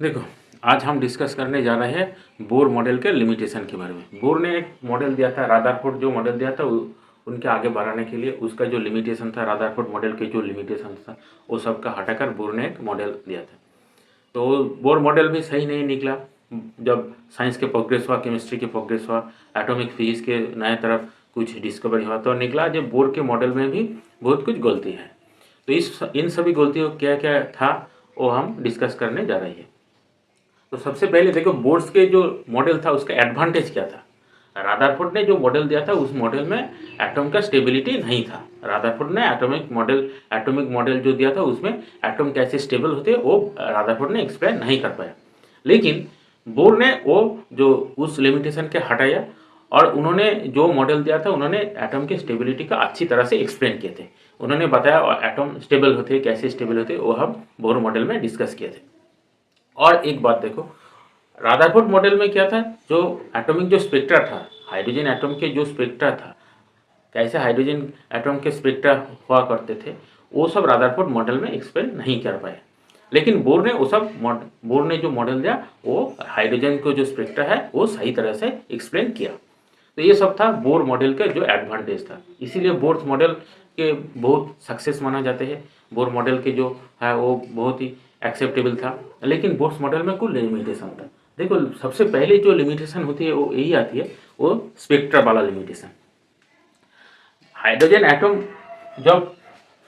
देखो, आज हम डिस्कस करने जा रहे हैं बोर मॉडल के लिमिटेशन के बारे में। बोर ने एक मॉडल दिया था, रादरफोर्ड जो मॉडल दिया था उनके आगे बढ़ाने के लिए उसका जो लिमिटेशन था, रादरफोर्ड मॉडल के जो लिमिटेशन था वो सब का हटाकर बोर ने एक मॉडल दिया था। तो बोर मॉडल भी सही नहीं निकला। जब साइंस के प्रोग्रेस हुआ, केमिस्ट्री के प्रोग्रेस हुआ, एटॉमिक फिजिक्स के नए तरफ कुछ डिस्कवरी हुआ तो निकला जो बोर के मॉडल में भी बहुत कुछ गलती है। तो इन सभी गलतियों क्या क्या था वो हम डिस्कस करने जा रहे हैं। तो सबसे पहले देखो, बोर्स के जो मॉडल था उसका एडवांटेज क्या था। रादरफोर्ड ने जो मॉडल दिया था उस मॉडल में एटम का स्टेबिलिटी नहीं था। रादरफोर्ड ने एटॉमिक मॉडल जो दिया था उसमें एटम कैसे स्टेबल होते वो रादरफोर्ड ने एक्सप्लेन नहीं कर पाया। लेकिन बोर ने वो जो उस लिमिटेशन के हटाया और उन्होंने जो मॉडल दिया था उन्होंने एटम के स्टेबिलिटी का अच्छी तरह से एक्सप्लेन किए थे। उन्होंने बताया एटम स्टेबल होते कैसे स्टेबल होते वो हम बोर मॉडल में डिस्कस किए थे। और एक बात देखो, रादरफोर्ड मॉडल में क्या था, जो एटॉमिक जो स्पेक्ट्रा था, हाइड्रोजन एटम के जो स्पेक्ट्रा था, कैसे हाइड्रोजन एटम के स्पेक्ट्रा हुआ करते थे वो सब रादरफोर्ड मॉडल में एक्सप्लेन नहीं कर पाए। लेकिन बोर ने जो मॉडल दिया वो हाइड्रोजन को जो स्पेक्ट्रा है वो सही तरह से एक्सप्लेन किया। तो ये सब था बोर मॉडल का जो एडवांटेज था, इसीलिए बोर मॉडल के बहुत सक्सेस माना जाते हैं। बोर मॉडल के जो है वो बहुत ही एक्सेप्टेबल था। लेकिन बोर्स मॉडल में कुछ लिमिटेशन था। देखो, सबसे पहले जो लिमिटेशन होती है वो यही आती है, वो स्पेक्ट्रा वाला लिमिटेशन। हाइड्रोजन एटम जब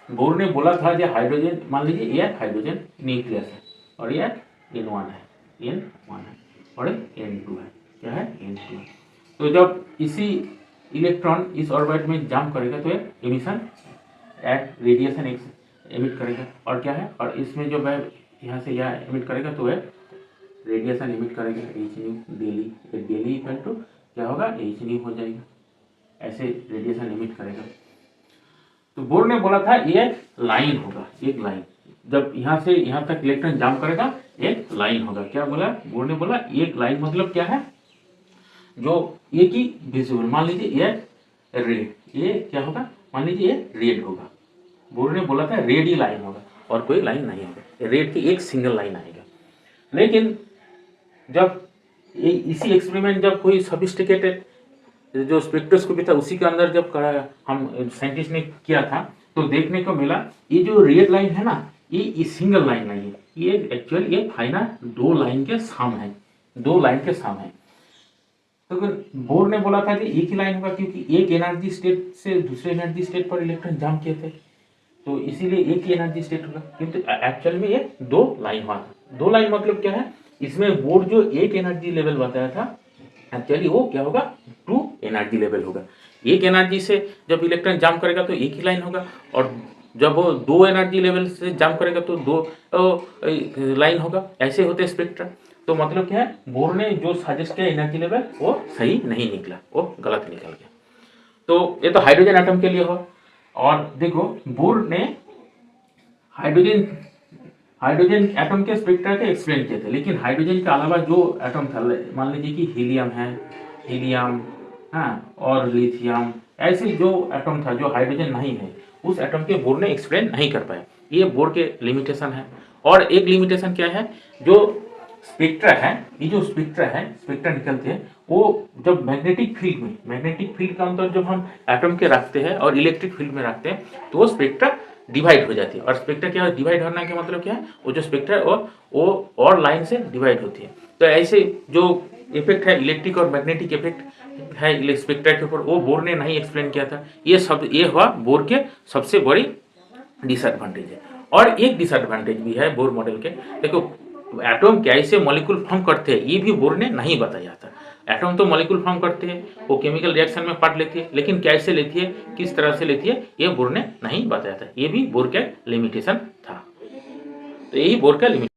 बोर ने बोला था कि हाइड्रोजन, मान लीजिए ये हाइड्रोजन न्यूक्लियस है और ये N1 है और N2 है। क्या है? N2 है। तो जब इसी इलेक्ट्रॉन इस ऑर्बिट में जंप करेगा तो ये एमिशन रेडिएशन एमिट करेगा। और क्या है, और इसमें जो मैं यहाँ से यहाँ एमिट करेगा तो है रेडिएशन एमिट करेगा एच न्यू डेली। डेली इक्वल टू क्या होगा, एच न्यू हो जाएगा। ऐसे रेडिएशन एमिट करेगा। तो बोर ने बोला था ये लाइन होगा, एक लाइन। जब यहाँ से यहाँ तक इलेक्ट्रॉन जाम करेगा एक लाइन होगा। क्या बोला बोर ने? बोला एक लाइन मतलब क्या है, जो एक ही विजिबल, मान लीजिए ये रेड, ये क्या होगा, मान लीजिए ये रेड होगा। बोर ने बोला था रेड ही लाइन होगा और कोई लाइन नहीं होगा, रेड की एक सिंगल लाइन आएगा। लेकिन जब इसी एक्सपेरिमेंट जब कोई सोफिस्टिकेटेड जो स्पेक्ट्रोस्कोपी था उसी के अंदर जब हम साइंटिस्ट ने किया था तो देखने को मिला ये जो रेड लाइन है ना, ये सिंगल लाइन नहीं है, ये एक्चुअली ये फाइनल दो लाइन के साम है, दो लाइन के साम है। तो बोर ने बोला था कि एक ही लाइन होगा क्योंकि एक एनर्जी स्टेट से दूसरे एनर्जी स्टेट पर इलेक्ट्रॉन जाम किए थे, तो इसीलिए एक ही एनर्जी स्टेट होगा। किंतु एक्चुअल में ये दो लाइन हुआ था। दो लाइन मतलब क्या है, इसमें बोर जो एक एनर्जी लेवल बताया था एक्चुअली वो क्या होगा, 2 एनर्जी लेवल होगा। एक एनर्जी से जब इलेक्ट्रॉन जाम करेगा तो एक ही लाइन होगा और जब वो 2 एनर्जी लेवल से जाम करेगा तो 2 लाइन होगा। ऐसे होते स्पेक्ट्रा। तो मतलब क्या है, बोर ने जो सजेस्ट किया एनर्जी लेवल वो सही नहीं निकला, वो गलत निकल गया। तो ये तो हाइड्रोजन एटम के लिए हो। और देखो, बोर ने हाइड्रोजन एटम के स्पेक्ट्रा के एक्सप्लेन किए थे। लेकिन हाइड्रोजन के अलावा जो एटम था, मान लीजिए कि हीलियम है, हीलियम हाँ और लिथियम, ऐसे जो एटम था जो हाइड्रोजन नहीं है उस एटम के बोर ने एक्सप्लेन नहीं कर पाए। ये बोर के लिमिटेशन है। और एक लिमिटेशन क्या है, जो स्पेक्ट्रा है, ये जो स्पेक्ट्रा निकलते हैं वो जब मैग्नेटिक फील्ड का अंतर जब हम एटम के रखते हैं और इलेक्ट्रिक फील्ड में रखते हैं तो वो स्पेक्ट्रा डिवाइड हो जाती है। और स्पेक्ट्रा क्या है, डिवाइड होने का मतलब क्या है, वो जो स्पेक्ट्रा है वो और लाइन से डिवाइड होती है। तो ऐसे जो इफेक्ट है, इलेक्ट्रिक और मैग्नेटिक इफेक्ट है स्पेक्ट्रा के ऊपर, वो बोर ने नहीं एक्सप्लेन किया था। ये हुआ बोर के सबसे बड़ी डिसएडवांटेज है। और एक डिसएडवांटेज भी है बोर मॉडल के। देखो, एटम कैसे मॉलिक्यूल फॉर्म करते हैं ये भी बोर ने नहीं बताया था। एटम तो मॉलिक्यूल फॉर्म करते हैं, वो केमिकल रिएक्शन में पार्ट लेती है, लेकिन कैसे लेती है, किस तरह से लेती है, ये बोर ने नहीं बताया था। ये भी बोर का लिमिटेशन था। तो यही बोर का लिमिटेशन